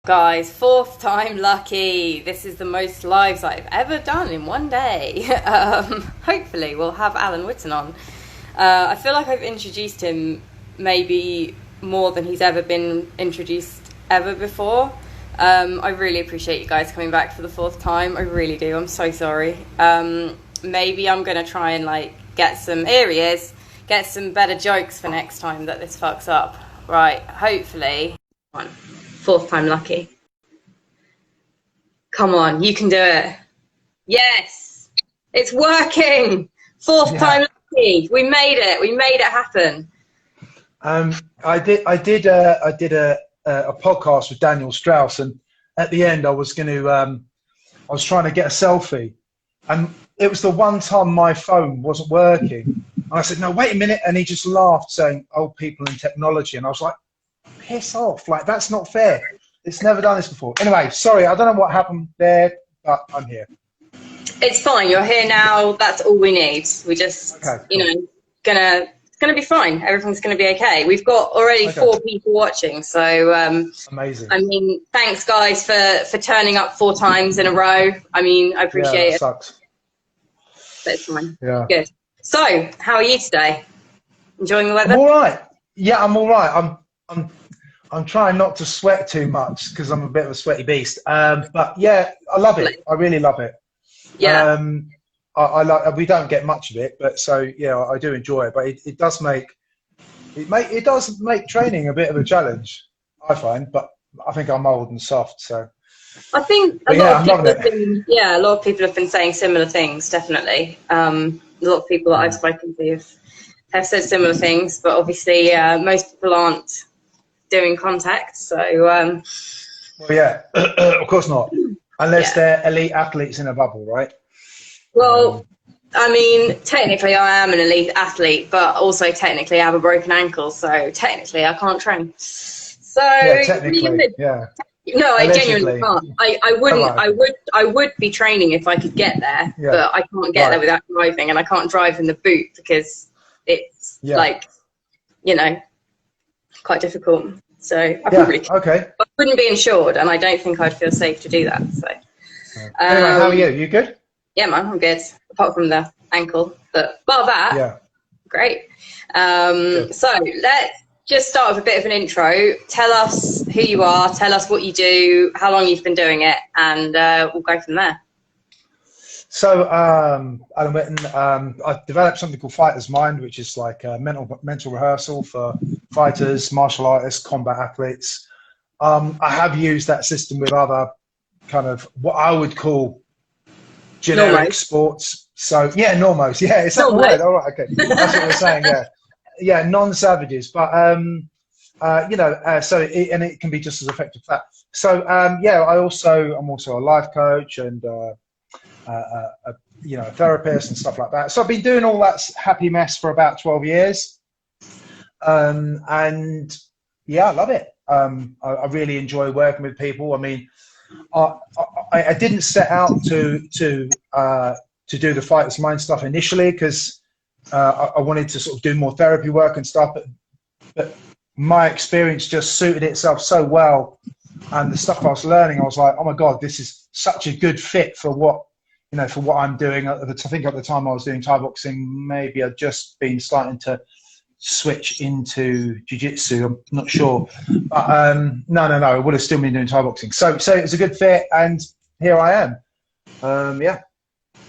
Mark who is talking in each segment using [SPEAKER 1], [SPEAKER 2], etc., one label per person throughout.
[SPEAKER 1] Guys, fourth time lucky. This is the most lives I've ever done in one day. Hopefully we'll have Alan Whitton on. I feel like I've introduced him maybe more than he's ever been introduced ever before. I really appreciate you guys coming back for the fourth time. I really do. I'm so sorry. Maybe I'm going to try and get some get some better jokes for next time that this fucks up. Right, hopefully. Fourth time lucky. Come on, you can do it. Yes, it's working. Fourth time lucky. We made it. We made it happen.
[SPEAKER 2] I did a podcast with Daniel Strauss, and at the end I was trying to get a selfie, and it was the one time my phone wasn't working. And I said, "No, wait a minute," and he just laughed, saying, "Old people and technology," and I was like, piss off, that's not fair. It's never done this before. Anyway, sorry, I don't know what happened there, but I'm here.
[SPEAKER 1] It's fine, you're here now. That's all we need. We just,
[SPEAKER 2] okay,
[SPEAKER 1] cool. It's gonna be fine. Everything's gonna be okay. We've got already 4 people watching, so
[SPEAKER 2] amazing.
[SPEAKER 1] I mean, thanks guys for turning up 4 times in a row. I mean, I appreciate it.
[SPEAKER 2] Sucks.
[SPEAKER 1] But it's fine.
[SPEAKER 2] Yeah.
[SPEAKER 1] Good. So, how are you today? Enjoying the weather?
[SPEAKER 2] I'm all right. Yeah, I'm all right. I'm trying not to sweat too much because I'm a bit of a sweaty beast. But yeah, I love it. I really love it.
[SPEAKER 1] Yeah.
[SPEAKER 2] I like. We don't get much of it, but so yeah, I do enjoy it. But it does make training a bit of a challenge, I find. But I think I'm old and soft, so.
[SPEAKER 1] I think a lot of people have been saying similar things. Definitely, a lot of people that I've spoken to have said similar things, but obviously most people aren't doing contact, so
[SPEAKER 2] well, yeah. Of course not, unless they're elite athletes in a bubble, right?
[SPEAKER 1] Well, I mean, technically I am an elite athlete, but also technically I have a broken ankle, so technically I can't train. So
[SPEAKER 2] yeah, technically, yeah.
[SPEAKER 1] No, I genuinely can't. I would be training if I could get there, but I can't get there without driving, and I can't drive in the boot because it's quite difficult. So I wouldn't be insured, and I don't think I'd feel safe to do that. So
[SPEAKER 2] anyway, how are you? You good?
[SPEAKER 1] Yeah, man, I'm good. Apart from the ankle, but bar that, great. So let's just start with a bit of an intro. Tell us who you are. Tell us what you do, how long you've been doing it, and we'll go from there.
[SPEAKER 2] So, Alan Whitton, I've developed something called Fighter's Mind, which is like a mental rehearsal for fighters, martial artists, combat athletes. I have used that system with other kind of what I would call generic sports. So, yeah, normos. Yeah, it's not the word. All right, okay. That's what we're saying, yeah. Yeah, non-savages. But, so it can be just as effective for that. So, I'm also a life coach and a therapist and stuff like that. So I've been doing all that happy mess for about 12 years. And yeah, I love it. I really enjoy working with people. I mean, I didn't set out to do the Fighter's Mind stuff initially because I wanted to sort of do more therapy work and stuff, but my experience just suited itself so well. And the stuff I was learning, I was like, oh my God, this is such a good fit for what I'm doing. I think at the time I was doing Thai boxing, maybe I'd just been starting to switch into jiu-jitsu. I'm not sure. But no, I would have still been doing Thai boxing. So it was a good fit, and here I am. Yeah.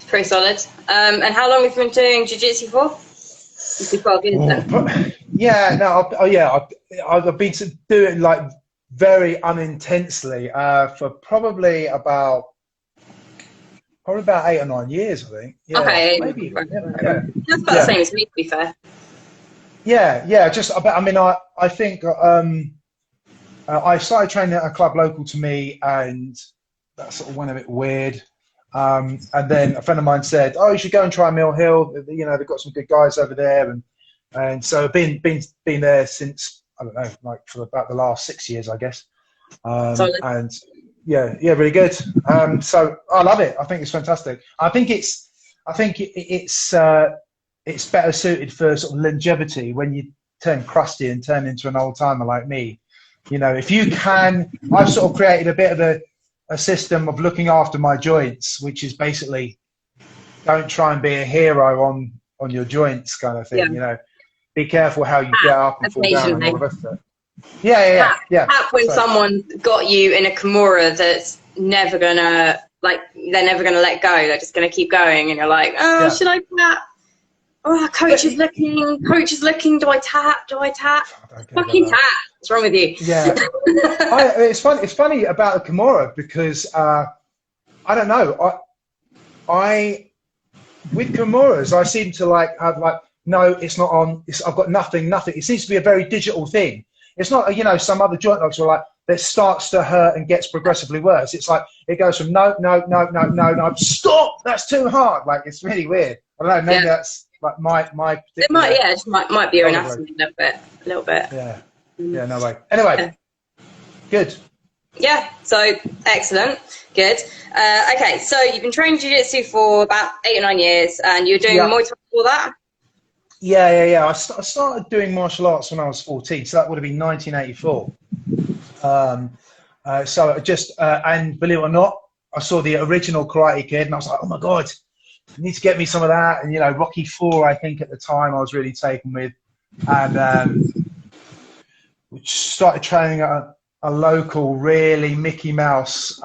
[SPEAKER 1] Pretty solid. And how long have you been doing jiu-jitsu for? You've been 12 years then.
[SPEAKER 2] Yeah, no, I've been doing like very unintensely for probably about 8 or 9 years, I think. Yeah,
[SPEAKER 1] okay.
[SPEAKER 2] Maybe.
[SPEAKER 1] That's about the same as me, to be fair.
[SPEAKER 2] Yeah. Just, I mean, I think I started training at a club local to me, and that sort of went a bit weird. And then a friend of mine said, "Oh, you should go and try Mill Hill. They've got some good guys over there." And so I've been there since, I don't know, like for about the last 6 years, I guess. And yeah, really good. So I love it. I think it's fantastic. I think it's better suited for sort of longevity when you turn crusty and turn into an old timer like me. You know, if you can, I've sort of created a bit of a system of looking after my joints, which is basically don't try and be a hero on your joints kind of thing.
[SPEAKER 1] Yeah.
[SPEAKER 2] You know, be careful how you get up and fall down and all the rest of it.
[SPEAKER 1] When
[SPEAKER 2] So,
[SPEAKER 1] someone got you in a Kimura that's never gonna, like, they're never gonna let go, they're just gonna keep going, and you're like, oh, should I tap? Oh, coach is looking, do I tap? Fucking tap. What's wrong with you?
[SPEAKER 2] Yeah. It's funny about the Kimura because I don't know, I with Kimuras I seem to have no, it's not on, I've got nothing. It seems to be a very digital thing. It's not, you know, some other joint locks are like that starts to hurt and gets progressively worse. It's like it goes from no, stop, that's too hard. Like, it's really weird. I don't know, maybe that's like my
[SPEAKER 1] it might be your anatomy a little bit.
[SPEAKER 2] Yeah, no way. Anyway, good.
[SPEAKER 1] Yeah, so excellent, good. Okay, so you've been training jiu-jitsu for about 8 or 9 years, and you're doing Muay Thai before that?
[SPEAKER 2] Yeah. I started doing martial arts when I was 14, so that would have been 1984. So and believe it or not, I saw the original Karate Kid, and I was like, oh my god, I need to get me some of that. And you know, Rocky IV, I think at the time I was really taken with, and we started training at a local, really Mickey Mouse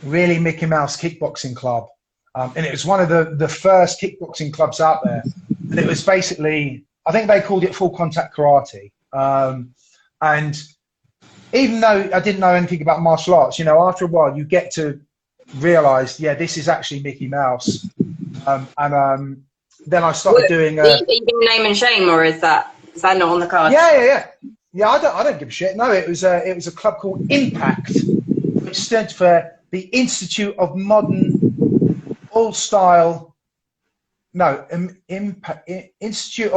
[SPEAKER 2] kickboxing club, and it was one of the first kickboxing clubs out there. And it was basically, I think they called it full contact karate. And even though I didn't know anything about martial arts, you know, after a while you get to realize, yeah, this is actually Mickey Mouse. Then I started doing.
[SPEAKER 1] Are you doing name and shame, or is that not on the card?
[SPEAKER 2] Yeah. I don't give a shit. No, it was a club called Impact, which stood for the Institute of Modern All-Style. No, the Institute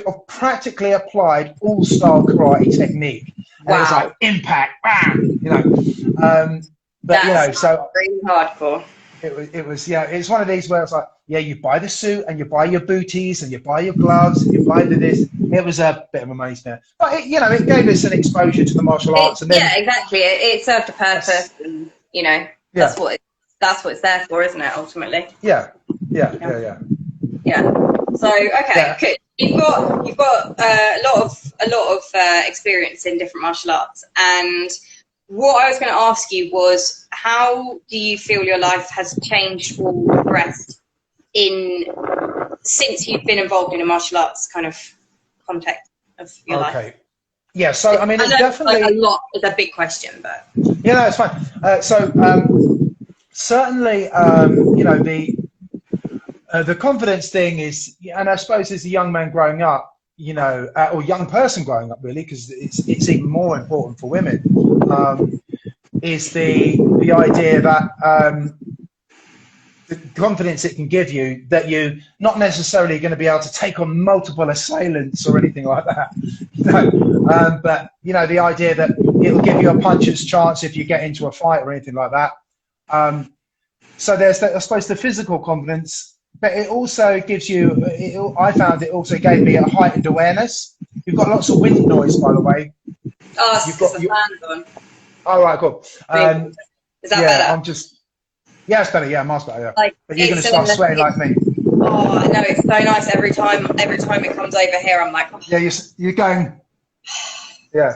[SPEAKER 2] of Practically Applied All-Style Karate Technique. And it was like Impact, bam, you know. But you know, so
[SPEAKER 1] really hardcore.
[SPEAKER 2] It was it's one of these where it's like, yeah, you buy the suit and you buy your booties and you buy your gloves and you buy this. It was a bit of a money snare, but it gave us an exposure to the martial arts. And then,
[SPEAKER 1] yeah, exactly. It served a purpose, and you know, that's what it's there for, isn't it? Ultimately.
[SPEAKER 2] Yeah.
[SPEAKER 1] So good. You've got a lot of experience in different martial arts, and what I was going to ask you was, how do you feel your life has changed or progressed since you've been involved in a martial arts kind of context of your life? Okay.
[SPEAKER 2] Yeah. So I mean, it's definitely
[SPEAKER 1] a lot is a big question, but
[SPEAKER 2] yeah, no, it's fine. Certainly, you know, the confidence thing is, and I suppose as a young man growing up, you know, or young person growing up, really, because it's even more important for women, is the idea that the confidence it can give you, that you're not necessarily going to be able to take on multiple assailants or anything like that, you know, but you know, the idea that it'll give you a puncher's chance if you get into a fight or anything like that. So there's I suppose the physical confidence. But it also gives you, I found it also gave me a heightened awareness. You've got lots of wind noise, by the way.
[SPEAKER 1] Oh, you've got the fans on.
[SPEAKER 2] Oh, right, cool.
[SPEAKER 1] Is that better?
[SPEAKER 2] It's better, yeah, miles better, yeah.
[SPEAKER 1] Like,
[SPEAKER 2] but you're going to start sweating like me.
[SPEAKER 1] Oh, I know, it's so nice every time it comes over here, I'm like, oh.
[SPEAKER 2] Yeah, you're going, yeah.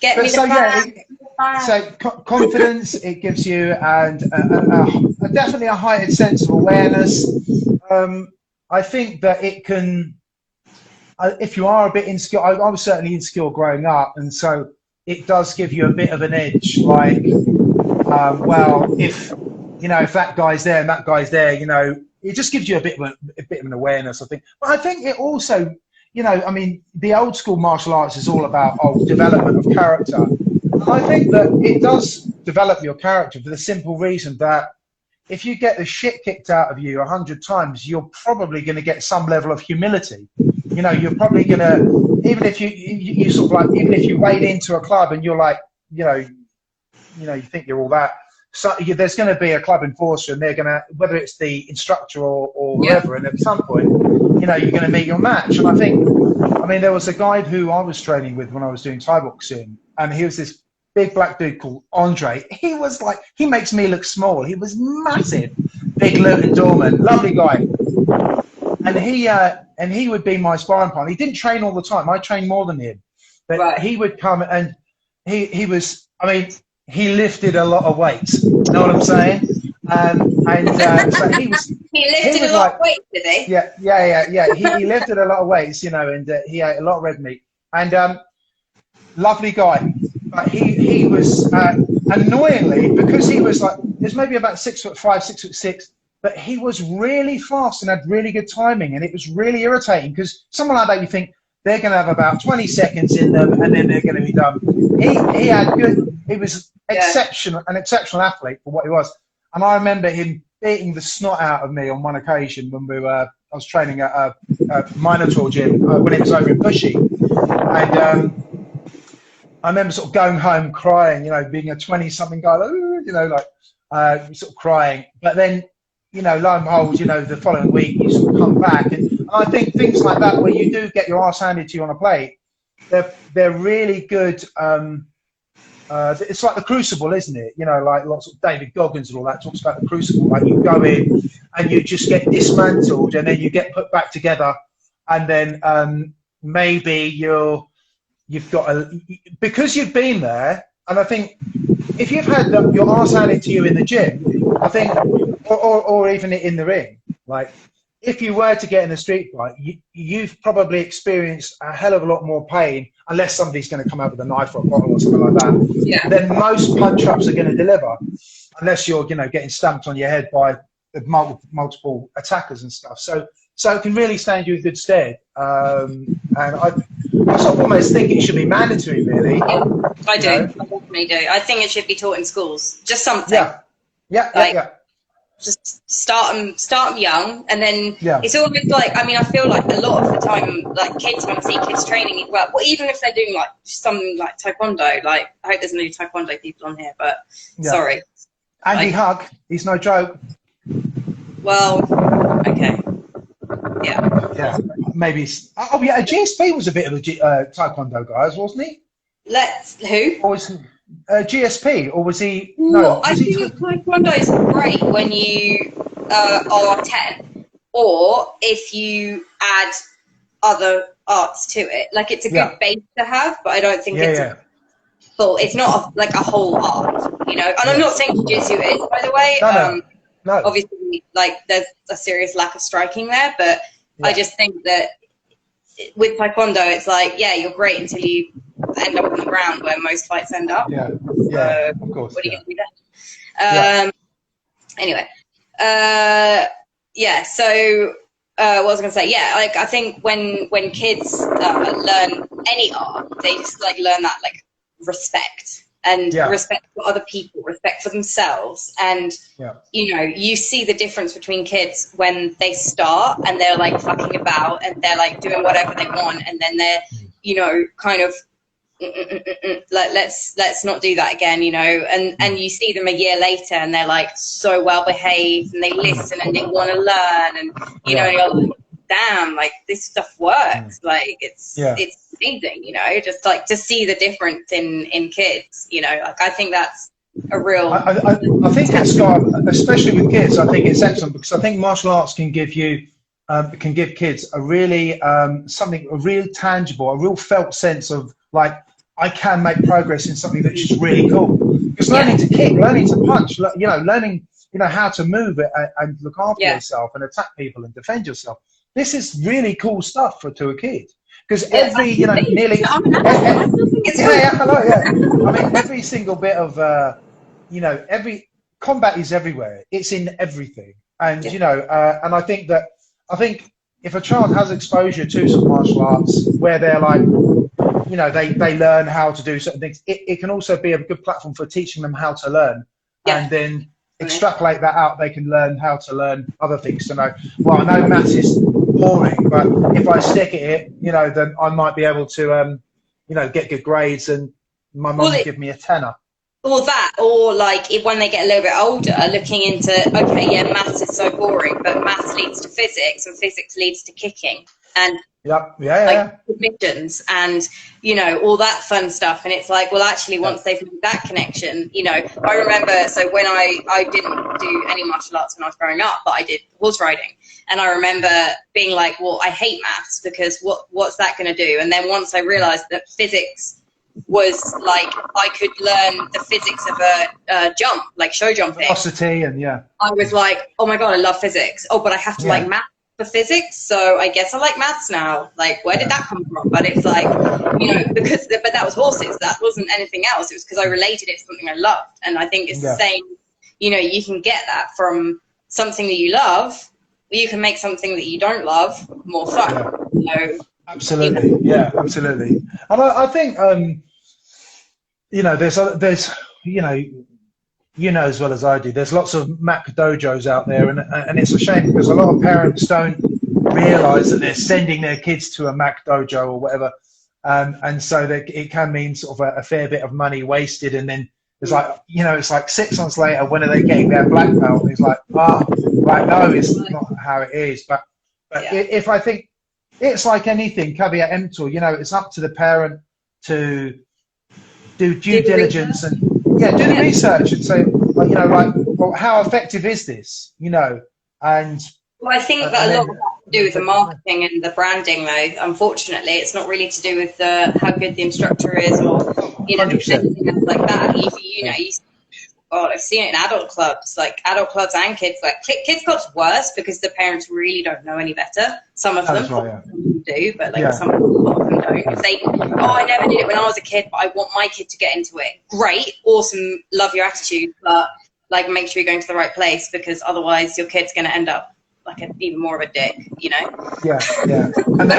[SPEAKER 1] Get me the
[SPEAKER 2] so confidence it gives you, and definitely a heightened sense of awareness. I think that it can, if you are a bit insecure, I was certainly insecure growing up, and so it does give you a bit of an edge. Like, well, if that guy's there and that guy's there, you know, it just gives you a bit of an awareness, I think. But I think it also, you know, I mean, the old school martial arts is all about development of character. And I think that it does develop your character for the simple reason that if you get the shit kicked out of you 100 times, you're probably going to get some level of humility. You know, you're probably going to, even if you sort of like, even if you wade into a club and you're like, you think you're all that. So there's going to be a club enforcer, and they're going to, whether it's the instructor or whoever, and at some point, you know, you're going to meet your match. And I think I mean, there was a guy who I was training with when I was doing Thai boxing, and he was this big black dude called Andre. He was like, he makes me look small. He was massive, big Luton Dorman, lovely guy. And he would be my sparring partner. He didn't train all the time. I trained more than him, but he would come and he was. I mean, he lifted a lot of weights. You know what I'm saying? So he was.
[SPEAKER 1] He lifted a lot of weights, did he?
[SPEAKER 2] Yeah. He lifted a lot of weights, you know, and he ate a lot of red meat. And lovely guy, but he was annoyingly, because he was like, there's maybe about 6'5", 6'6", but he was really fast and had really good timing, and it was really irritating because someone like that, you think they're going to have about 20 seconds in them and then they're going to be done. He had good. He was exceptional, an exceptional athlete for what he was. And I remember him beating the snot out of me on one occasion when I was training at a Minotaur gym when it was over in Bushy, and I remember sort of going home crying, you know, being a 20-something guy, like, you know, like sort of crying. But then, you know, lo and behold, you know, the following week you sort of come back, and I think things like that, where you do get your arse handed to you on a plate, they're really good. It's like the Crucible, isn't it? You know, like lots of David Goggins and all that talks about the Crucible. Like you go in and you just get dismantled, and then you get put back together, and then maybe you've got because you've been there. And I think if you've had your arse handed to you in the gym, I think, or even in the ring, like if you were to get in a street fight, you've probably experienced a hell of a lot more pain, unless somebody's going to come out with a knife or a bottle or something like that. Then most punch-ups are going to deliver, unless you're, you know, getting stamped on your head by multiple attackers and stuff. So it can really stand you in good stead. And I sort of almost think it should be mandatory, really.
[SPEAKER 1] I do. I definitely do. I think it should be taught in schools. Just something.
[SPEAKER 2] Yeah.
[SPEAKER 1] Just start them young, and then it's always like, I mean, I feel like a lot of the time, like kids, when I see kids training, well, even if they're doing like something like taekwondo, like I hope there's no taekwondo people on here, but sorry.
[SPEAKER 2] Andy Hug, he's no joke.
[SPEAKER 1] Well, okay.
[SPEAKER 2] Yeah, maybe. Oh yeah, GSP was a bit of a taekwondo guy, wasn't he?
[SPEAKER 1] Who?
[SPEAKER 2] Or was GSP, or was he?
[SPEAKER 1] No, I think taekwondo is great when you are 10, or if you add other arts to it. Like it's a good base to have, but I don't think it's full. It's not like a whole art, you know. And I'm not saying jiu-jitsu is, by the way.
[SPEAKER 2] No.
[SPEAKER 1] Obviously, like there's a serious lack of striking there, but I just think that with taekwondo, it's like, you're great until you end up on the ground, where most fights end up.
[SPEAKER 2] Of course.
[SPEAKER 1] What are you going to do then? Anyway, so what was I going to say? Like I think when kids learn any art, they just like learn that like respect. And respect for other people, respect for themselves. And, you know, you see the difference between kids when they start and they're like fucking about and they're like doing whatever they want. And then they're, you know, kind of like, let's not do that again, you know. And you see them a year later and they're like so well behaved and they listen and they want to learn. And, you know, and you're like, damn, like this stuff works. Like it's amazing, you know, just like to see the difference in kids, you know. Like I think that's a real
[SPEAKER 2] I think it's got, especially with kids, I think it's excellent, because I think martial arts can give you can give kids a really something, a real tangible, a real felt sense of like, I can make progress in something that's just really cool. Because learning to kick, learning to punch, you know, learning, you know, how to move it and look after yourself and attack people and defend yourself. This is really cool stuff to a kid, because every, you know, nearly, I mean, every single bit of, you know, every combat is everywhere. It's in everything, and you know, and I think if a child has exposure to some martial arts where they're like, you know, they learn how to do certain things, it can also be a good platform for teaching them how to learn, and then extrapolate that out. They can learn how to learn other things to know. Well, I know maths is boring, but if I stick at it, you know, then I might be able to, you know, get good grades, and my mum will give me a tenner.
[SPEAKER 1] Or that, or like if when they get a little bit older, looking into, okay, maths is so boring, but maths leads to physics, and physics leads to kicking, and
[SPEAKER 2] Yep. Yeah.
[SPEAKER 1] like
[SPEAKER 2] Yeah.
[SPEAKER 1] missions and all that fun stuff. And it's like, well, actually, once they've made that connection, I remember, so when I didn't do any martial arts when I was growing up, but I did horse riding, and I remember being like, well, I hate maths because what's that going to do? And then once I realized that physics was like, I could learn the physics of a jump, like show jumping,
[SPEAKER 2] Velocity, and
[SPEAKER 1] I was like, oh my god, I love physics. Oh, but I have to like math for physics, so I guess I like maths now. Like, where did that come from? But it's like, but that was horses. That wasn't anything else. It was because I related it to something I loved. And I think it's the same. You can get that from something that you love. You can make something that you don't love more fun.
[SPEAKER 2] Absolutely, yeah, absolutely. And I think there's as well as I do, there's lots of Mac dojos out there, and it's a shame because a lot of parents don't realize that they're sending their kids to a Mac dojo or whatever, and so it can mean sort of a fair bit of money wasted. And then it's like, it's like 6 months later, when are they getting their black belt? And it's like, right, no, it's not how it is. But if I think it's like anything, caveat emptor, it's up to the parent to do due diligence and do the research and say, well, how effective is this? And
[SPEAKER 1] well, I think that a lot of that to do with the marketing and the branding, though. Unfortunately, it's not really to do with how good the instructor is, or anything else like that. I've seen it in adult clubs and kids. Like kids clubs worse because the parents really don't know any better. Some of them do, but some of them don't. If they, I never did it when I was a kid, but I want my kid to get into it. Great, awesome, love your attitude, but like make sure you're going to the right place, because otherwise your kid's going to end up like even more of a dick,
[SPEAKER 2] Yeah. And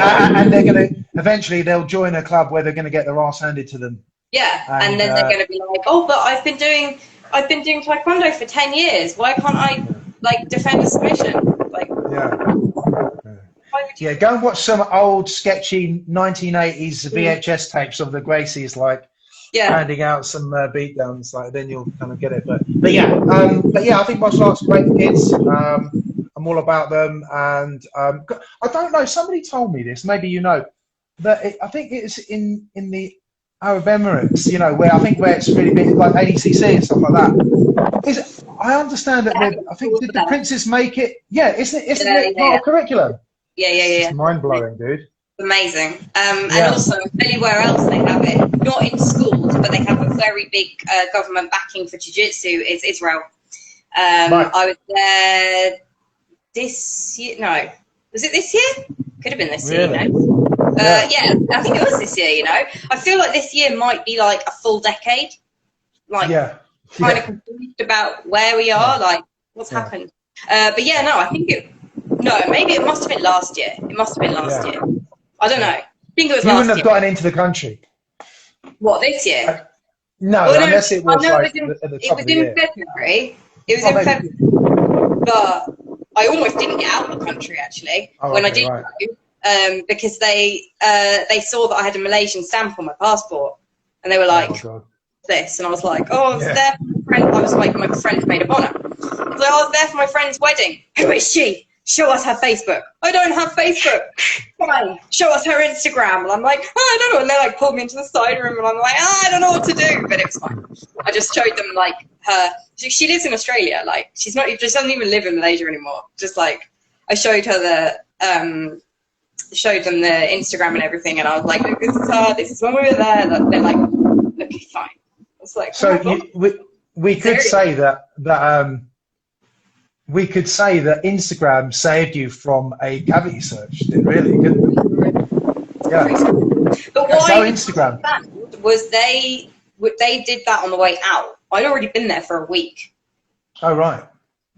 [SPEAKER 2] they're going to eventually they'll join a club where they're going to get their ass handed to them.
[SPEAKER 1] Yeah, and then they're going to be like, oh, but I've been doing taekwondo for 10 years. Why can't I defend a submission? Like,
[SPEAKER 2] go and watch some old sketchy 1980s VHS tapes of the Gracies, handing out some beatdowns. Like, then you'll kind of get it. But I think martial arts are great for kids. I'm all about them, and I don't know. Somebody told me this. Maybe that I think it's in the Arab Emirates, where it's really big, like ADCC and stuff like that. I understand that I think did the princes make it? Yeah, isn't it part of curriculum?
[SPEAKER 1] Yeah.
[SPEAKER 2] It's mind blowing, dude.
[SPEAKER 1] Amazing. And also anywhere else they have it, not in schools, but they have a very big government backing for jiu-jitsu, is Israel. I was there this year. No, was it this year? Could have been this year. I think it was this year. I feel like this year might be like a full decade. Kind of confused about where we are, like what's happened. I think maybe it must have been last year. It must have been last year. I don't know. I think it was last year.
[SPEAKER 2] You wouldn't have gotten into the country.
[SPEAKER 1] What, this year?
[SPEAKER 2] No, unless it was at the top of the year.
[SPEAKER 1] February. It was in February. But I almost didn't get out of the country, actually, when I did go, because they saw that I had a Malaysian stamp on my passport, and they were like, this, and I was like, oh, I was there for my friend. I was like my friend's maid of honor. I was like, I was there for my friend's wedding. Who is she? Show us her Facebook. I don't have Facebook. Fine. Show us her Instagram. And I'm like, I don't know. And they pulled me into the side room, and I'm like, I don't know what to do. But it was fine. I just showed them her. She lives in Australia. She doesn't even live in Malaysia anymore. Just I showed her showed them the Instagram and everything, and I was like, look, this is her. This is when we were there. They're like, okay, fine. It's like,
[SPEAKER 2] so we could say that we could say that Instagram saved you from a cavity search, really, couldn't it? Yeah.
[SPEAKER 1] But why
[SPEAKER 2] Instagram
[SPEAKER 1] was they did that on the way out. I'd already been there for a week.
[SPEAKER 2] Oh, right.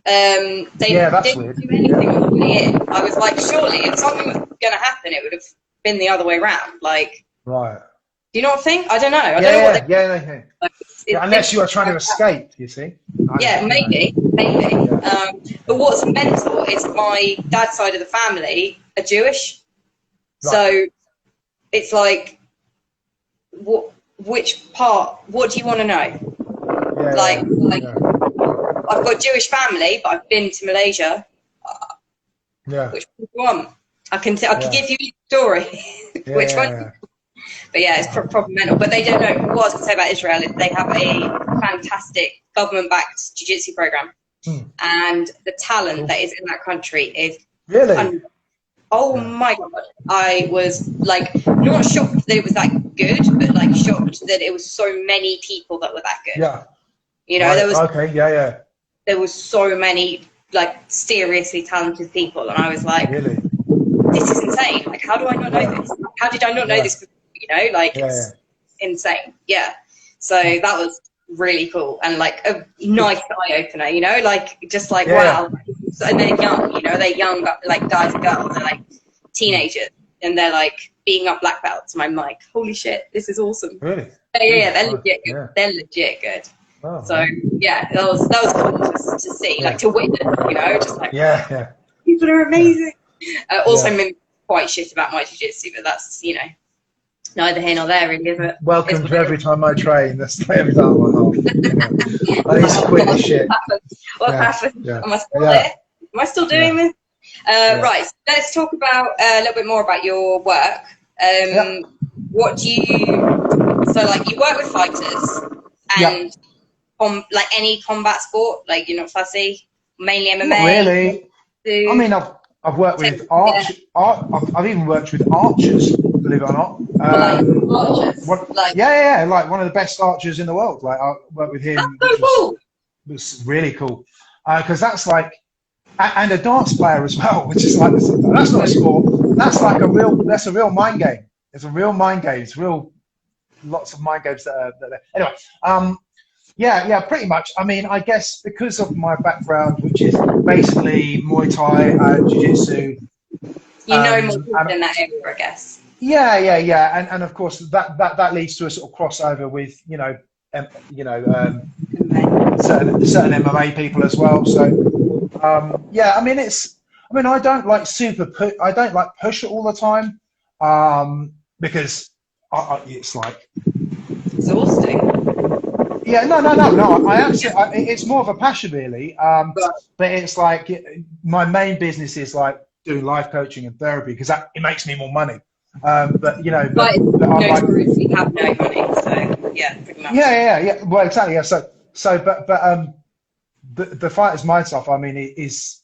[SPEAKER 1] They
[SPEAKER 2] that's
[SPEAKER 1] didn't
[SPEAKER 2] weird.
[SPEAKER 1] do anything on the way in. I was like, surely if something was going to happen, it would have been the other way around.
[SPEAKER 2] Right.
[SPEAKER 1] Do you know what I think? I don't know. I don't know what
[SPEAKER 2] unless you are trying to escape, you see.
[SPEAKER 1] Maybe. But what's mental is my dad's side of the family are Jewish, so it's like, which part? What do you want to know? I've got Jewish family, but I've been to Malaysia. Which one do you want? I can give you a story, which one?
[SPEAKER 2] Yeah.
[SPEAKER 1] But yeah, it's proper mental. But they don't know what I was going to say about Israel. Is they have a fantastic government-backed jiu-jitsu program, and the talent that is in that country is
[SPEAKER 2] Really.
[SPEAKER 1] oh my god! I was like not shocked that it was that good, but like shocked that it was so many people that were that good.
[SPEAKER 2] Yeah.
[SPEAKER 1] You know,
[SPEAKER 2] Okay. Yeah.
[SPEAKER 1] there was so many like seriously talented people, and I was like,
[SPEAKER 2] Really.
[SPEAKER 1] this is insane. Like, how do I not know this? How did I not know this? You know, like it's insane. Yeah. So that was really cool and like a nice eye opener. You know, like just like wow. And they're young. You know, they're young, like guys and girls. They're like teenagers, and they're like being up black belts. And I'm like, holy shit, this is awesome.
[SPEAKER 2] Really?
[SPEAKER 1] Yeah, they're legit. Good. They're legit good.
[SPEAKER 2] Oh,
[SPEAKER 1] so yeah, that was cool to see, like to witness. You know, just like people are amazing. Also, quite shit about my jiu-jitsu, but that's, you know, neither here nor there, really, is it?
[SPEAKER 2] Welcome to every time I train. That's every time I'm off. I need to quit this shit.
[SPEAKER 1] What happened? Yeah. Am I still there? Am I still doing this? Right, so let's talk about a little bit more about your work. What do you... So, like, you work with fighters and like any combat sport? Like, you're not fussy? Mainly MMA?
[SPEAKER 2] Not really. I mean, I've worked with I've even worked with archers, believe it or not.
[SPEAKER 1] Archers?
[SPEAKER 2] Like one of the best archers in the world. Like I worked with him.
[SPEAKER 1] That's so cool.
[SPEAKER 2] It was really cool because that's like, and a dance player as well, which is like that's not a sport. That's like a real mind game. It's a real mind game. It's lots of mind games that are there. Anyway, yeah, pretty much. I mean, I guess because of my background, which is basically Muay Thai and Jiu-Jitsu.
[SPEAKER 1] You know more people in that area, I guess.
[SPEAKER 2] Yeah. And of course, that leads to a sort of crossover with, certain MMA people as well. So, I mean, I don't like I don't like push it all the time because it's like
[SPEAKER 1] exhausting.
[SPEAKER 2] Yeah, no. It's more of a passion, really. But it's like my main business is like doing life coaching and therapy because it makes me more money. But you know,
[SPEAKER 1] you have no money, so yeah, pretty much.
[SPEAKER 2] Yeah. Well, exactly. Yeah. So, the fighter's mind stuff. I mean, it is,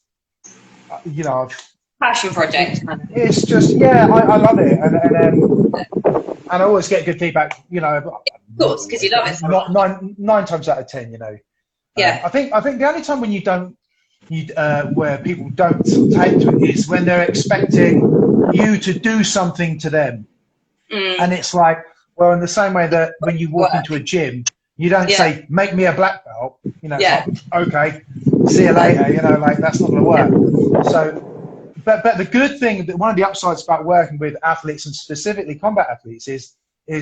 [SPEAKER 1] passion project.
[SPEAKER 2] It's just I love it, and I always get good feedback. You know.
[SPEAKER 1] Of course, because you love it.
[SPEAKER 2] Not nine times out of 10, you know.
[SPEAKER 1] Yeah.
[SPEAKER 2] I think the only time when where people don't take to it is when they're expecting you to do something to them, and it's like, well, in the same way that when you walk into a gym, you don't say, "Make me a black belt," you know. Like, okay, see you later. You know, like that's not going to work. So, but the good thing, one of the upsides about working with athletes and specifically combat athletes is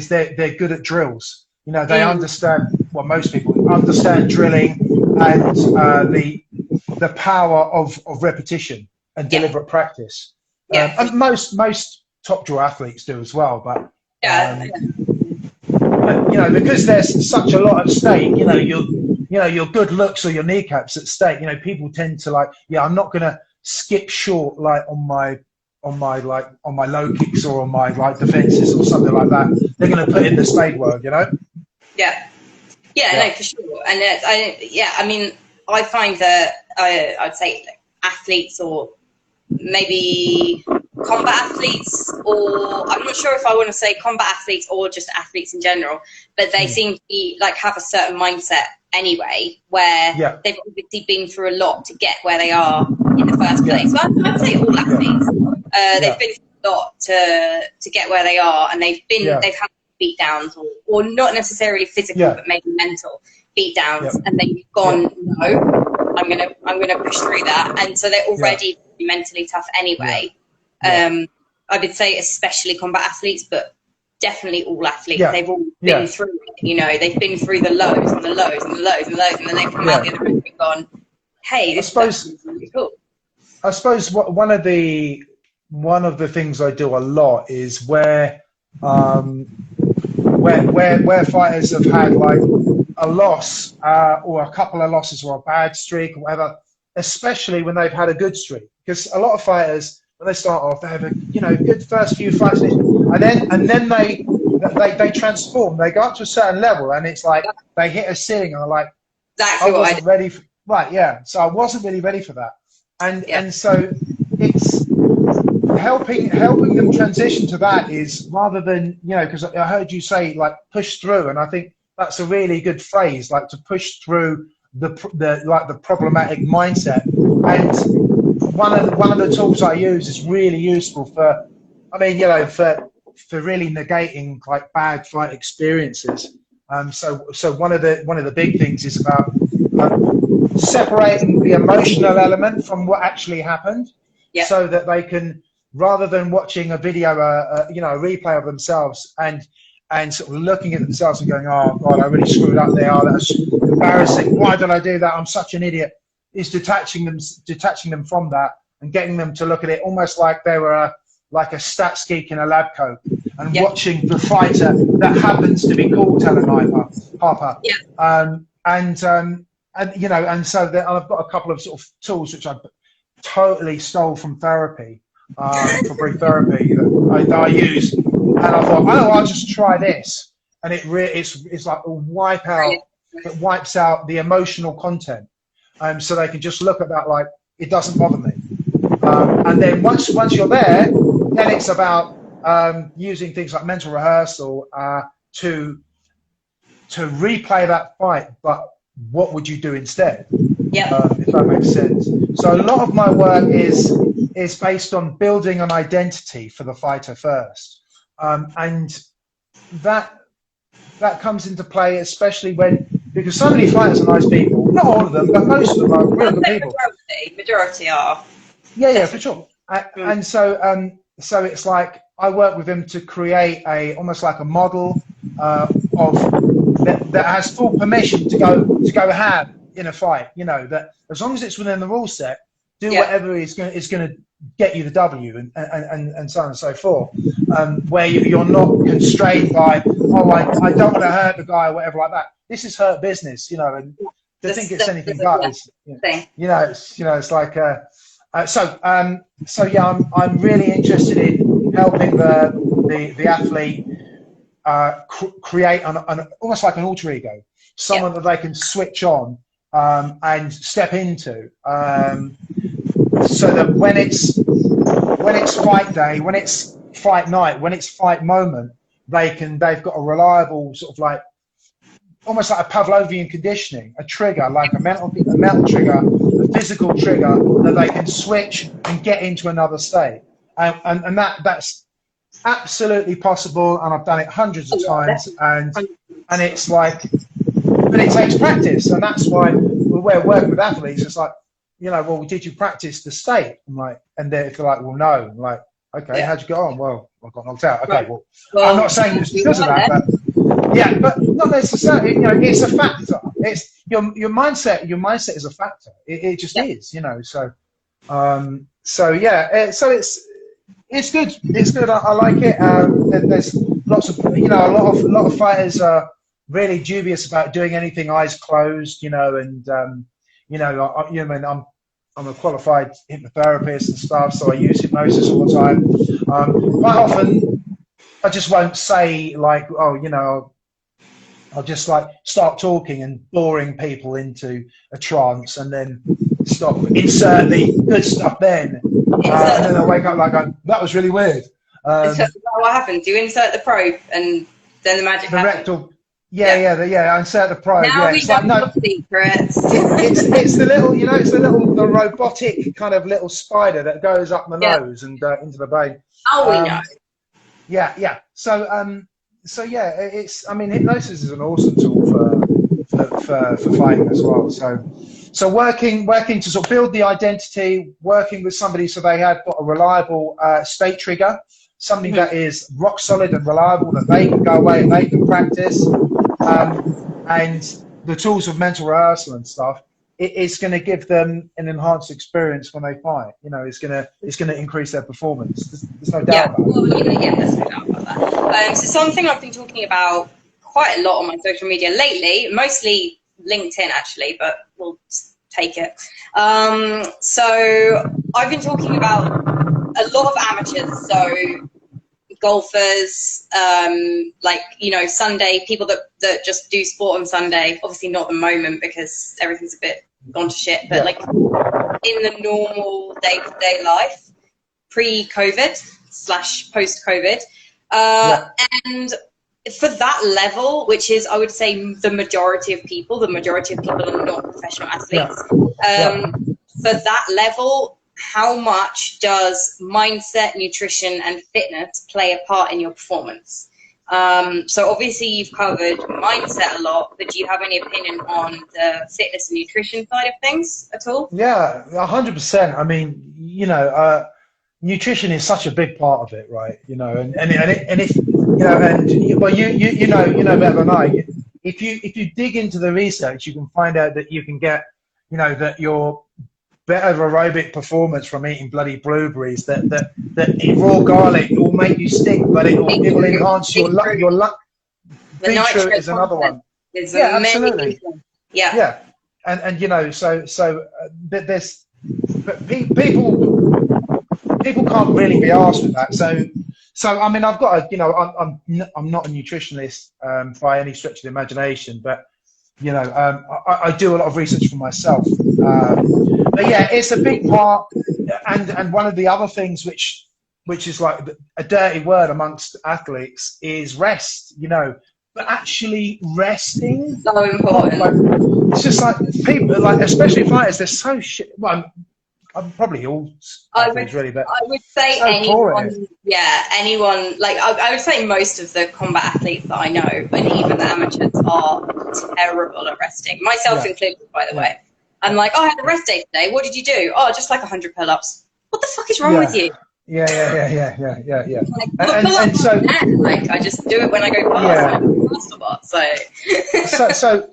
[SPEAKER 2] they're good at drills. You know, they understand, well, most people understand drilling and the power of repetition and deliberate practice. And most top draw athletes do as well. But you know, because there's such a lot at stake, you know, your good looks or your kneecaps at stake. You know, people tend to like, I'm not going to skip short like on my low kicks or on my like defenses or something like that. They're going to put in the spade work, you know.
[SPEAKER 1] No, for sure. And I mean, I find that I'd say athletes or maybe combat athletes, or I'm not sure if I want to say combat athletes or just athletes in general, but they seem to be like have a certain mindset anyway, where they've obviously been through a lot to get where they are in the first place. So I'd say all athletes, they've been through a lot to get where they are, and they've had beat downs or not necessarily physical, but maybe mental beat downs, and they've gone, no, I'm gonna push through that, and so they're already mentally tough anyway. I would say especially combat athletes, but definitely all athletes. They've all been through it, you know, they've been through the lows and the lows and the lows and the lows, and then they've come out the other end and gone, hey, this is really cool.
[SPEAKER 2] I suppose one of the things I do a lot is where fighters have had like a loss or a couple of losses or a bad streak or whatever, especially when they've had a good streak. Because a lot of fighters, when they start off, they have a good first few fights, and then they transform. They go up to a certain level, and it's like they hit a ceiling, and they're like,
[SPEAKER 1] exactly
[SPEAKER 2] I
[SPEAKER 1] what I
[SPEAKER 2] wasn't
[SPEAKER 1] did.
[SPEAKER 2] ready for, right, yeah. So I wasn't really ready for that, and so it's helping them transition to that is rather than because I heard you say like push through, and I think that's a really good phrase, like to push through the problematic mindset. And one of the tools I use is really useful for, I mean, for really negating like bad fight experiences. So one of the big things is about separating the emotional element from what actually happened, so that they can, rather than watching a video, a replay of themselves and sort of looking at themselves and going, oh God, I really screwed up there. Oh, that's embarrassing. Why did I do that? I'm such an idiot. Is detaching them from that and getting them to look at it almost like they were like a stats geek in a lab coat and watching the fighter that happens to be called Helen Harper. And so I've got a couple of sort of tools which I totally stole from therapy, for brief therapy that I use, and I thought, oh, I'll just try this, and it's like it wipes out the emotional content, so they can just look at that like it doesn't bother me, and then once you're there, then it's about using things like mental rehearsal to replay that fight, but what would you do instead? If that makes sense. So a lot of my work is based on building an identity for the fighter first, and that comes into play, especially because so many fighters are nice people. Not all of them, but most of them are real good people.
[SPEAKER 1] Majority are.
[SPEAKER 2] Yeah, for sure. And so it's like I work with them to create almost like a model of that has full permission to go ham in a fight. That as long as it's within the rule set, do whatever is going to get you the W, and so on and so forth. Where you're not constrained by, oh, I don't want to hurt the guy or whatever like that. This is hurt business, and to think it's anything but is, it's like so yeah, I'm really interested in helping the athlete create an almost like an alter ego, someone that they can switch on and step into, so that when it's fight day, when it's fight night, when it's fight moment, they've got a reliable sort of like almost like a Pavlovian conditioning, a trigger, like a mental trigger, a physical trigger that they can switch and get into another state, and that's absolutely possible, and I've done it hundreds of times, and it's like, but it takes practice, and that's why we're working with athletes. It's like, well, did you practice the state? I'm like, and they're like, well, no. I'm like, okay, how'd you get on? Well, I got knocked out. Okay, well, I'm not saying it's because of that, but yeah, but not necessarily. It's a factor. It's your mindset. Your mindset is a factor. It just is. So yeah, so it's good. It's good. I like it. There's lots of a lot of fighters are really dubious about doing anything eyes closed. I'm a qualified hypnotherapist and stuff, so I use hypnosis all the time. Quite often, I just won't say like, oh, I'll just like start talking and boring people into a trance, and then stop, insert the good stuff then. And then I wake up like, that was really weird.
[SPEAKER 1] What happens? You insert the probe, and then the magic happens.
[SPEAKER 2] Rectal. I insert the probe.
[SPEAKER 1] Now we don't know secrets.
[SPEAKER 2] It's the little, the robotic kind of little spider that goes up the nose and into the brain.
[SPEAKER 1] Oh, we know.
[SPEAKER 2] Yeah. So it's. I mean, hypnosis is an awesome tool for fighting as well. So working to sort of build the identity, working with somebody so they have got a reliable state trigger, something that is rock solid and reliable, that they can go away and they can practice, and the tools of mental rehearsal and stuff. It's going to give them an enhanced experience when they fight. It's going to increase their performance. There's no doubt about it.
[SPEAKER 1] There's no doubt about that. So something I've been talking about quite a lot on my social media lately, mostly LinkedIn actually, but we'll take it. So I've been talking about a lot of amateurs, so golfers, like, you know, Sunday, people that just do sport on Sunday, obviously not at the moment because everything's a bit gone to shit, but like in the normal day-to-day life, pre-COVID / post-COVID, and for that level, which is, I would say, the majority of people are not professional athletes. For that level, how much does mindset, nutrition, and fitness play a part in your performance? So obviously you've covered mindset a lot, but do you have any opinion on the fitness and nutrition side of things at all?
[SPEAKER 2] Yeah, 100%. I mean, you know, nutrition is such a big part of it, right? You know, and if you know, and well, you know better than I. If you dig into the research, you can find out that you can get, you know, that your better aerobic performance from eating bloody blueberries. That raw garlic will make you stink, but it will enhance your luck. Beetroot is another one. Yeah, absolutely. Yeah, and you know, so there's people can't really be asked with that. So I mean, I've got a, you know, I'm not a nutritionist by any stretch of the imagination, but you know, I do a lot of research for myself. But yeah, it's a big part, and one of the other things which is like a dirty word amongst athletes is rest. You know, but actually resting,
[SPEAKER 1] So important.
[SPEAKER 2] like, it's just like people, like especially fighters, they're so shit. Well, I'm probably all athletes really, but
[SPEAKER 1] I would say
[SPEAKER 2] so
[SPEAKER 1] anyone, anyone, like I would say most of the combat athletes that I know, and even the amateurs, are terrible at resting, myself included, by the way. I'm like, oh, I had a rest day today. What did you do? Oh, just like 100 pull-ups. What the fuck is wrong with you?
[SPEAKER 2] Yeah.
[SPEAKER 1] Like,
[SPEAKER 2] and so,
[SPEAKER 1] like, I just do it when I go past.
[SPEAKER 2] So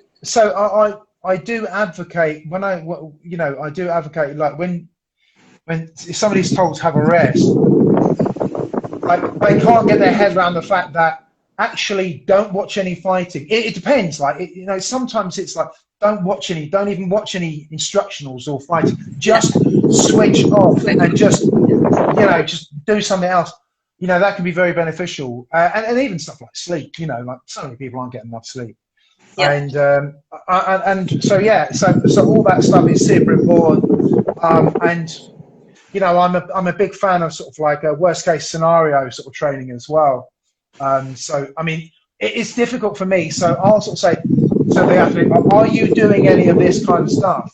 [SPEAKER 2] I do advocate when I do advocate, like when if somebody's told to have a rest, like they can't get their head around the fact that actually don't watch any fighting. It depends. Like you know, sometimes it's like don't even watch any instructionals or fighting. Just switch off and just do something else. You know, that can be very beneficial. And even stuff like sleep. You know, like so many people aren't getting enough sleep. Yeah. And so all that stuff is super important. And you know, I'm a big fan of sort of like a worst case scenario sort of training as well. So I mean, it's difficult for me. So I'll sort of say to the athlete, "Are you doing any of this kind of stuff?"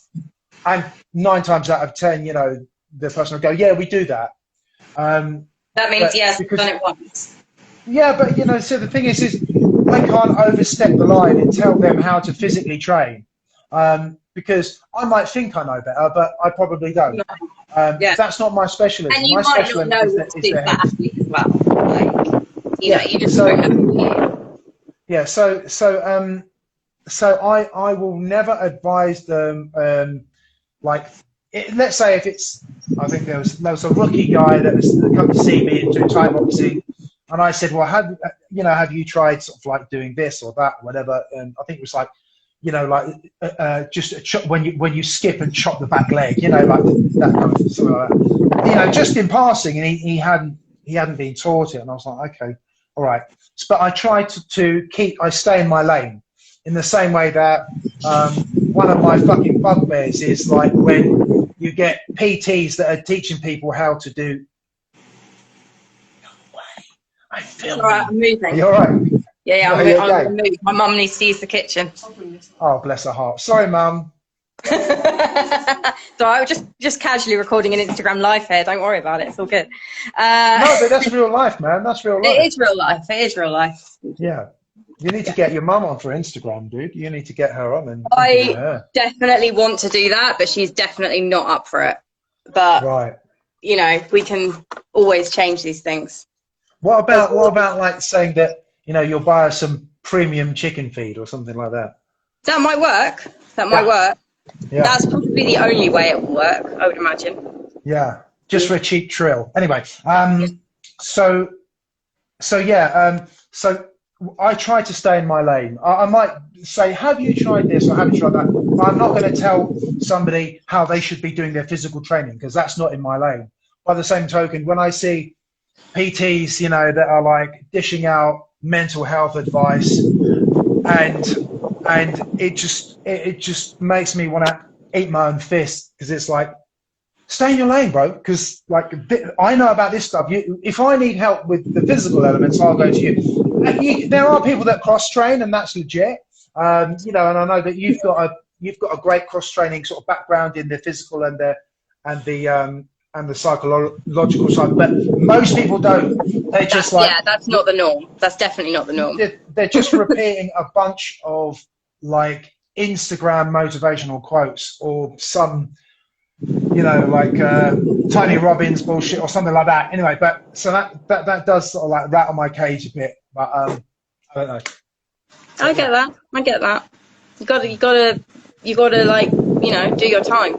[SPEAKER 2] And 9 times out of 10, you know, the person will go, "Yeah, we do that."
[SPEAKER 1] That means yes, I've done it once.
[SPEAKER 2] Yeah, but you know, so the thing is I can't overstep the line and tell them how to physically train, because I might think I know better, but I probably don't. That's not my specialism.
[SPEAKER 1] And you
[SPEAKER 2] my
[SPEAKER 1] might not know what to do for athlete as well. Like, you know, you just don't know.
[SPEAKER 2] Yeah. So I will advise advise them. Let's say if it's, I think there was a rookie guy that come to see me and do Thai boxing. And I said, well, have you tried sort of like doing this or that, or whatever? And I think it was like, you know, like when you skip and chop the back leg, you know, like that kind of something like that. You know, just in passing, and he hadn't been taught it, and I was like, okay, all right. But I tried I stay in my lane, in the same way that one of my fucking bugbears is like when you get PTs that are teaching people how to do. I feel
[SPEAKER 1] all right, I'm moving.
[SPEAKER 2] You're right.
[SPEAKER 1] Yeah, I'm going to move. My mum needs to use the kitchen.
[SPEAKER 2] Oh, bless her heart. Sorry, Mum.
[SPEAKER 1] So I was just casually recording an Instagram live here. Don't worry about it. It's all good.
[SPEAKER 2] No, but that's real life, man. That's real life.
[SPEAKER 1] It is real life. It is real life.
[SPEAKER 2] Yeah. You need to get your mum on for Instagram, dude. You need to get her on. And
[SPEAKER 1] I definitely want to do that, but she's definitely not up for it. But, you know, we can always change these things.
[SPEAKER 2] What about like saying that, you know, you'll buy us some premium chicken feed or something like that?
[SPEAKER 1] That might work. Yeah. That's probably the only way it will work, I would imagine.
[SPEAKER 2] Yeah, just for a cheap trill. Anyway, so I try to stay in my lane. I might say, have you tried this or have you tried that? But I'm not going to tell somebody how they should be doing their physical training because that's not in my lane. By the same token, when I see PTs, you know, that are like dishing out mental health advice, and it just makes me want to eat my own fist because it's like, stay in your lane, bro. Because like I know about this stuff. If I need help with the physical elements, I'll go to you. There are people that cross train, and that's legit. You know, and I know that you've got a great cross training sort of background in the physical and the psychological side, but most people don't. They just
[SPEAKER 1] that's not the norm. That's definitely not the norm.
[SPEAKER 2] They're just repeating a bunch of like Instagram motivational quotes or some, you know, like Tony Robbins bullshit or something like that. Anyway, but so that does sort of like rattle my cage a bit. But I don't know. So,
[SPEAKER 1] I get that. You gotta like, you know, do your time.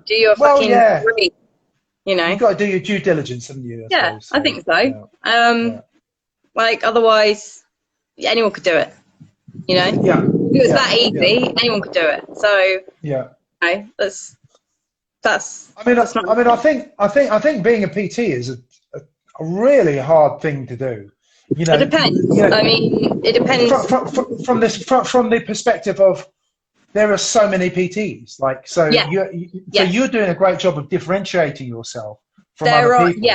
[SPEAKER 1] Do your fucking degree. You know,
[SPEAKER 2] you've got to do your due diligence, haven't you?
[SPEAKER 1] I think so. Like otherwise, anyone could do it. You know, if it was that easy, anyone could do it. So you know, that's.
[SPEAKER 2] I think being a PT is a really hard thing to do. You know,
[SPEAKER 1] it depends. You know, I mean, it depends
[SPEAKER 2] from the perspective of. There are so many PTs, like so. You're doing a great job of differentiating yourself from other people.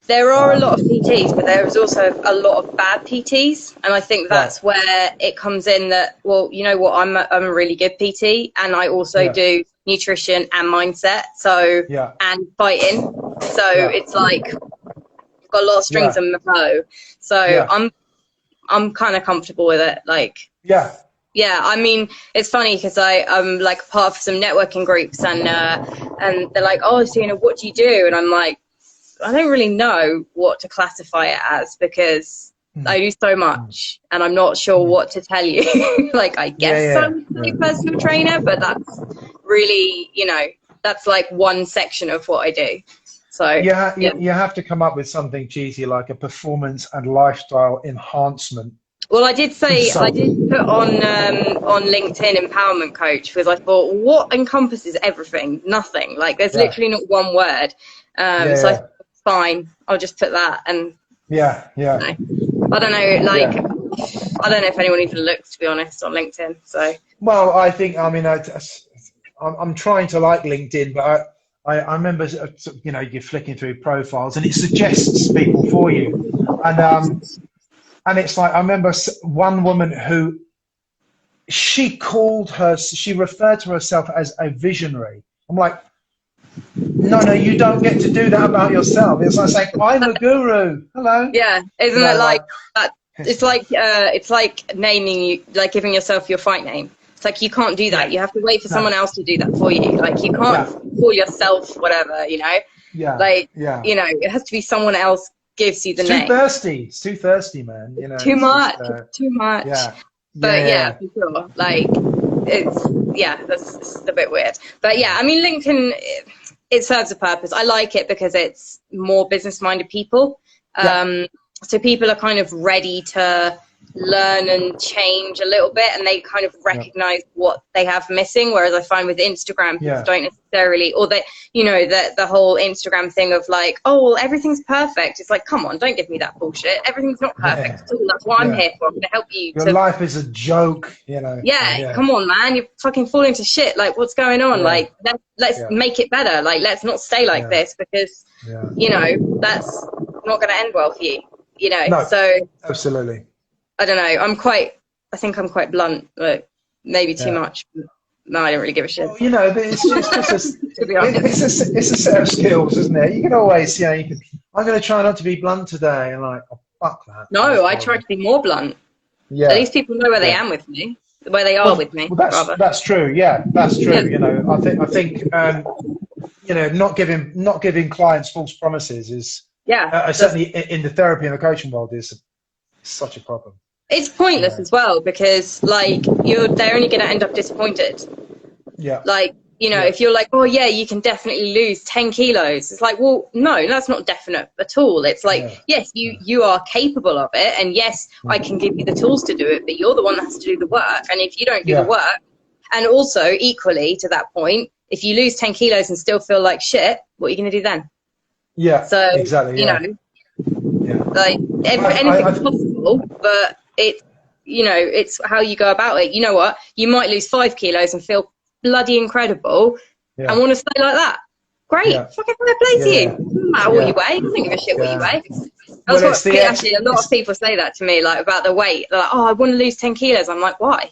[SPEAKER 1] There are a lot of PTs, but there is also a lot of bad PTs, and I think that's where it comes in. That well, you know what, I'm a really good PT, and I also do nutrition and mindset, so and fighting. So it's like I've got a lot of strings in the bow. So I'm kind of comfortable with it, like Yeah, I mean, it's funny because I'm like part of some networking groups and they're like, oh, so, you know, what do you do? And I'm like, I don't really know what to classify it as because I do so much and I'm not sure what to tell you. Like, I guess I'm a personal trainer, but that's really, you know, that's like one section of what I do. So
[SPEAKER 2] you have to come up with something cheesy like a performance and lifestyle enhancement.
[SPEAKER 1] Well, I did put on LinkedIn empowerment coach because I thought, what encompasses everything? Nothing. Like, there's literally not one word. So I thought, fine, I'll just put that. And you know, I don't know, like, I don't know if anyone even looks, to be honest, on LinkedIn. So
[SPEAKER 2] well, I think I'm trying to like LinkedIn, but I remember, you know, you're flicking through profiles and it suggests people for you, and it's like, I remember one woman who she referred to herself as a visionary. I'm like, no, you don't get to do that about yourself. It's like saying, I'm a guru. Hello.
[SPEAKER 1] Yeah, isn't it like that? It's like naming you, like giving yourself your fight name. It's like you can't do that. You have to wait for someone else to do that for you. Like you can't call yourself whatever, you know. You know, it has to be someone else gives you the name.
[SPEAKER 2] It's too thirsty, man. You know,
[SPEAKER 1] too much. But for sure. Like that's a bit weird. But yeah, I mean, LinkedIn, it serves a purpose. I like it because it's more business-minded people. So people are kind of ready to learn and change a little bit, and they kind of recognize what they have missing. Whereas I find with Instagram, people don't necessarily, or they, you know, the whole Instagram thing of like, oh, well, everything's perfect. It's like, come on, don't give me that bullshit. Everything's not perfect at all. That's what I'm here for. I'm going to help you.
[SPEAKER 2] Your life is a joke, you know.
[SPEAKER 1] Come on, man. You're fucking falling to shit. Like, what's going on? Like, let's make it better. Like, let's not stay like this because, you know, that's not going to end well for you. You know, so
[SPEAKER 2] absolutely.
[SPEAKER 1] I don't know. I think I'm quite blunt, like maybe too much. But no, I don't really give a shit.
[SPEAKER 2] Well, you know, it's just it's a set of skills, isn't it? You can always, I'm going to try not to be blunt today, and like, oh, fuck that.
[SPEAKER 1] No, I try to be more blunt. Yeah. At least people know where they am with me, where they are with me.
[SPEAKER 2] Well, that's true. Yeah, that's true. Yeah. You know, I think you know, not giving clients false promises is certainly in the therapy and the coaching world is such a problem.
[SPEAKER 1] It's pointless as well because like they're only going to end up disappointed.
[SPEAKER 2] Yeah.
[SPEAKER 1] Like You know, if you're like, oh yeah, you can definitely lose 10 kilos. It's like, well, no, that's not definite at all. It's like, yes, you are capable of it. And yes, I can give you the tools to do it, but you're the one that has to do the work. And if you don't do the work, and also equally to that point, if you lose 10 kilos and still feel like shit, what are you going to do then?
[SPEAKER 2] Yeah,
[SPEAKER 1] so,
[SPEAKER 2] exactly.
[SPEAKER 1] You know, like anything's possible, but it's, you know, it's how you go about it. You know what? You might lose 5 kilos and feel bloody incredible and want to stay like that. Great, fucking fair play to you. Doesn't matter what you weigh. I don't give a shit what you weigh. That's what actually a lot of people say that to me, like about the weight. They're like, oh, I want to lose 10 kilos. I'm like, why?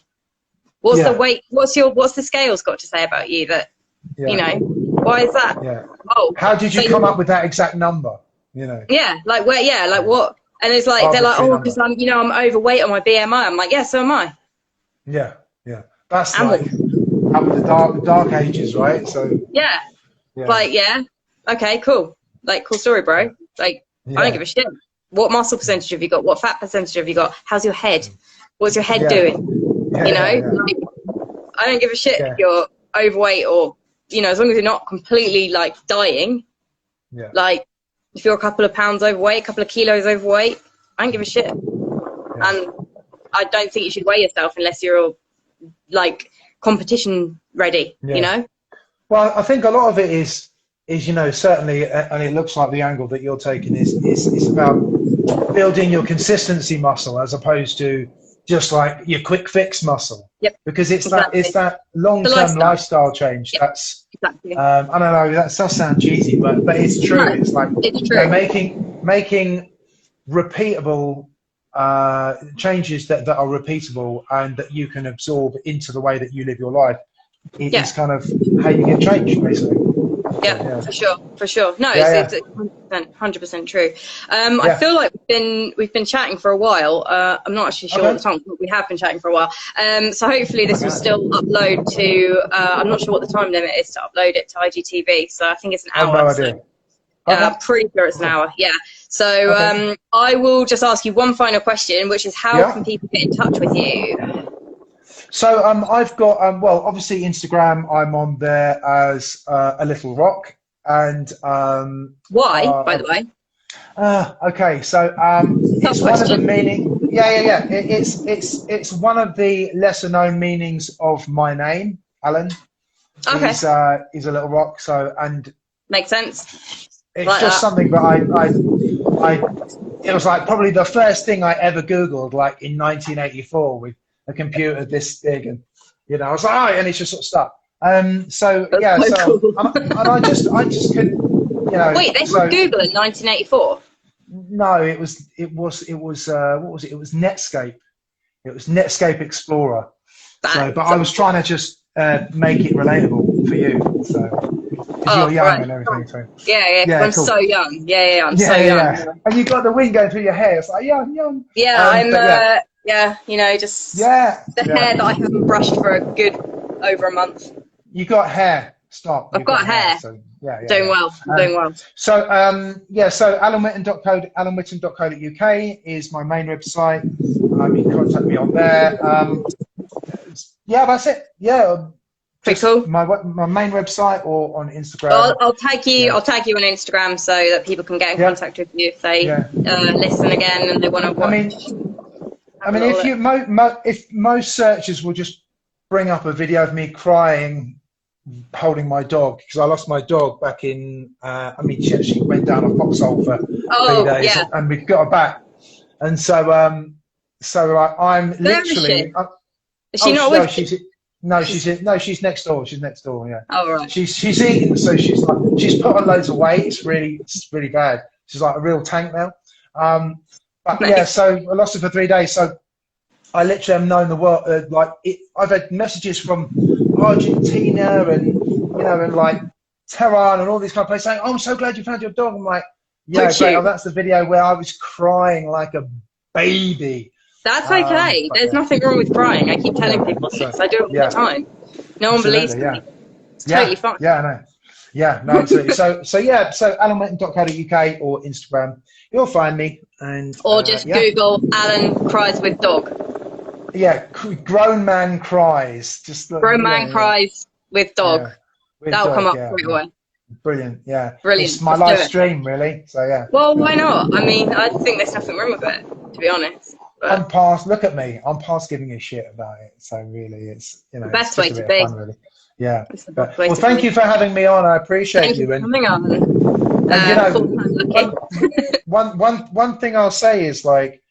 [SPEAKER 1] What's the weight? What's the scales got to say about you that, you know, why is that?
[SPEAKER 2] Yeah.
[SPEAKER 1] Oh,
[SPEAKER 2] how did you come up with that exact number? You know?
[SPEAKER 1] Yeah, like where? Yeah, like what? And it's like they're like, oh, because I'm, you know, I'm overweight on my BMI. I'm like, yeah, so am I.
[SPEAKER 2] Yeah, yeah. That's like the dark ages, right? So
[SPEAKER 1] yeah, like okay, cool. Like cool story, bro. Like I don't give a shit. What muscle percentage have you got? What fat percentage have you got? How's your head? What's your head doing? You know, like, I don't give a shit if you're overweight or, you know, as long as you're not completely like dying. Yeah. Like if you're a couple of pounds overweight, a couple of kilos overweight, I don't give a shit. And I don't think you should weigh yourself unless you're like competition ready, you know?
[SPEAKER 2] Well, I think a lot of it is, you know, certainly, and it looks like the angle that you're taking is about building your consistency muscle as opposed to just like your quick fix muscle. Yep. Because it's that long-term lifestyle change. Yep. That's I don't know, that does sound cheesy, but it's true. No, it's like it's true. You know, making repeatable changes that are repeatable and that you can absorb into the way that you live your life. It's kind of how you get change, basically.
[SPEAKER 1] Yeah, for sure. No, it's 100% true. I feel like we've been chatting for a while. I'm not actually sure what the time, but we have been chatting for a while. So hopefully this will still upload to. I'm not sure what the time limit is to upload it to IGTV. So I think it's an hour.
[SPEAKER 2] No idea.
[SPEAKER 1] I'm pretty sure it's an hour. Yeah. So I will just ask you one final question, which is how can people get in touch with you?
[SPEAKER 2] So I've got well, obviously Instagram. I'm on there as a little rock, and
[SPEAKER 1] why, by the way?
[SPEAKER 2] Okay, so it's one of the meaning. Yeah. It's one of the lesser known meanings of my name, Alan. Okay. Is a little rock. So and
[SPEAKER 1] makes sense.
[SPEAKER 2] It's like just something that it was like probably the first thing I ever Googled, like in 1984 with a computer this big, and you know, I was like, oh, and it's just sort of stuck. So that's so cool. and I just couldn't, you know. Wait,
[SPEAKER 1] they had Google in 1984?
[SPEAKER 2] No, it was what was it? It was Netscape. It was Netscape Explorer. But I was trying to just make it relatable for you. So. You're young and everything. So.
[SPEAKER 1] Yeah. I'm cool. So young. Yeah, I'm so young. Yeah.
[SPEAKER 2] And you've got the wind going through your hair. It's like young.
[SPEAKER 1] Yeah, I'm. You know, just the hair that I haven't brushed for a good over a month.
[SPEAKER 2] You got hair. Stop.
[SPEAKER 1] I've got hair. So, doing well.
[SPEAKER 2] So so alanwhitton.co.uk is my main website. You can contact me on there. That's it. Yeah.
[SPEAKER 1] Pretty cool.
[SPEAKER 2] My main website or on Instagram.
[SPEAKER 1] I'll tag you. I'll tag you on Instagram so that people can get in contact with you if they listen again and they want to watch.
[SPEAKER 2] I mean, if most searches will just bring up a video of me crying, holding my dog because I lost my dog back in. She actually went down a foxhole for 3 days, and we got her back, and so I'm literally.
[SPEAKER 1] Is she not with you?
[SPEAKER 2] She's next door. She's next door. Yeah.
[SPEAKER 1] Oh right.
[SPEAKER 2] She's eating, so she's put on loads of weight. It's really bad. She's like a real tank now. So I lost her for 3 days. So I literally have known the world. I've had messages from Argentina and like Tehran and all these kind of places saying, "Oh, I'm so glad you found your dog." I'm like, "Yeah, great." Oh, that's the video where I was crying like a baby.
[SPEAKER 1] That's okay. There's nothing wrong with crying. I keep telling people this. I do it all the time. No one believes me. It's totally fine.
[SPEAKER 2] Yeah, I know. Yeah, no, absolutely. so alanwhitton.co.uk or Instagram, you'll find me.
[SPEAKER 1] Or just Google Alan cries with dog.
[SPEAKER 2] Yeah, grown man cries. Just
[SPEAKER 1] grown man cries with dog. That'll come up
[SPEAKER 2] Yeah,
[SPEAKER 1] straight away.
[SPEAKER 2] brilliant. Yeah,
[SPEAKER 1] Brilliant.
[SPEAKER 2] it's my
[SPEAKER 1] Let's
[SPEAKER 2] live
[SPEAKER 1] do it.
[SPEAKER 2] stream, really. So yeah.
[SPEAKER 1] Well, why not? I mean, I think there's nothing wrong with it, to be honest. But
[SPEAKER 2] I'm past. Look at me. I'm past giving a shit about it. So really, it's
[SPEAKER 1] the
[SPEAKER 2] it's
[SPEAKER 1] best way
[SPEAKER 2] just a
[SPEAKER 1] to
[SPEAKER 2] bit of
[SPEAKER 1] be.
[SPEAKER 2] fun, really. Yeah.
[SPEAKER 1] It's the
[SPEAKER 2] But,
[SPEAKER 1] best way
[SPEAKER 2] well,
[SPEAKER 1] to
[SPEAKER 2] thank
[SPEAKER 1] be.
[SPEAKER 2] you for having me on. I appreciate
[SPEAKER 1] Thank you
[SPEAKER 2] you.
[SPEAKER 1] for coming on.
[SPEAKER 2] And you know,
[SPEAKER 1] Lucky.
[SPEAKER 2] one thing I'll say is like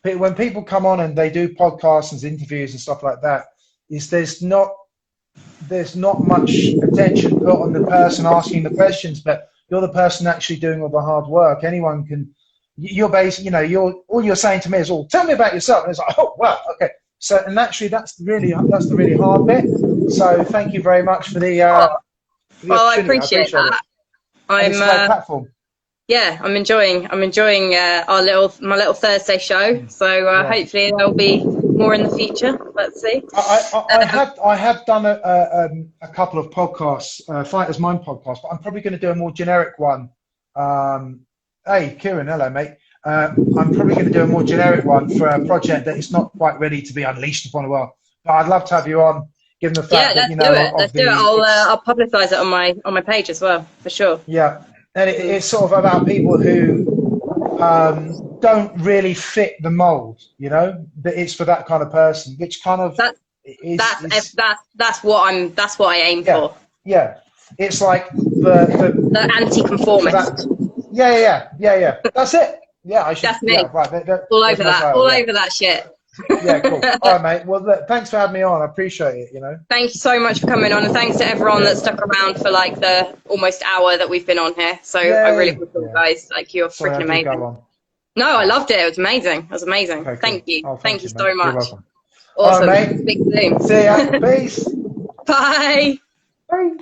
[SPEAKER 2] when people come on and they do podcasts and interviews and stuff like that, is there's not much attention put on the person asking the questions, but you're the person actually doing all the hard work. Anyone can. You're basically, all you're saying to me is, "Oh, tell me about yourself." And it's like, "Oh, wow, okay." So, and actually, that's the really hard bit. So, thank you very much for the
[SPEAKER 1] Well, I
[SPEAKER 2] opportunity.
[SPEAKER 1] appreciate
[SPEAKER 2] it.
[SPEAKER 1] that.
[SPEAKER 2] And it's a great platform.
[SPEAKER 1] Yeah, I'm enjoying my little Thursday show. So hopefully there'll be more in the future. Let's see.
[SPEAKER 2] I have done a couple of podcasts, Fighters Mind podcast, but I'm probably going to do a more generic one. Hey, Kieran, hello, mate. I'm probably going to do a more generic one for a project that is not quite ready to be unleashed upon the world. But I'd love to have you on, given the fact that
[SPEAKER 1] let's do it. I'll publicise it on my page as well, for sure.
[SPEAKER 2] Yeah, and it's sort of about people who don't really fit the mold, but it's for that kind of person, which kind of
[SPEAKER 1] that's what I aim for.
[SPEAKER 2] Yeah, it's like the
[SPEAKER 1] anti-conformist.
[SPEAKER 2] Yeah. That's it. Yeah, I should.
[SPEAKER 1] That's me.
[SPEAKER 2] Yeah, right.
[SPEAKER 1] All over that shit.
[SPEAKER 2] Yeah, cool. All right, mate. Well, look, thanks for having me on. I appreciate it.
[SPEAKER 1] Thank you so much for coming on, and thanks to everyone that stuck around for like the almost hour that we've been on here. So I really appreciate you guys. Like, you're freaking amazing. No, I loved it. It was amazing. Okay, cool. Thank you.
[SPEAKER 2] Oh,
[SPEAKER 1] thank you so
[SPEAKER 2] mate.
[SPEAKER 1] much.
[SPEAKER 2] You're welcome.
[SPEAKER 1] Awesome.
[SPEAKER 2] All right, mate.
[SPEAKER 1] Speak soon.
[SPEAKER 2] See ya. Peace.
[SPEAKER 1] Bye.
[SPEAKER 2] Bye.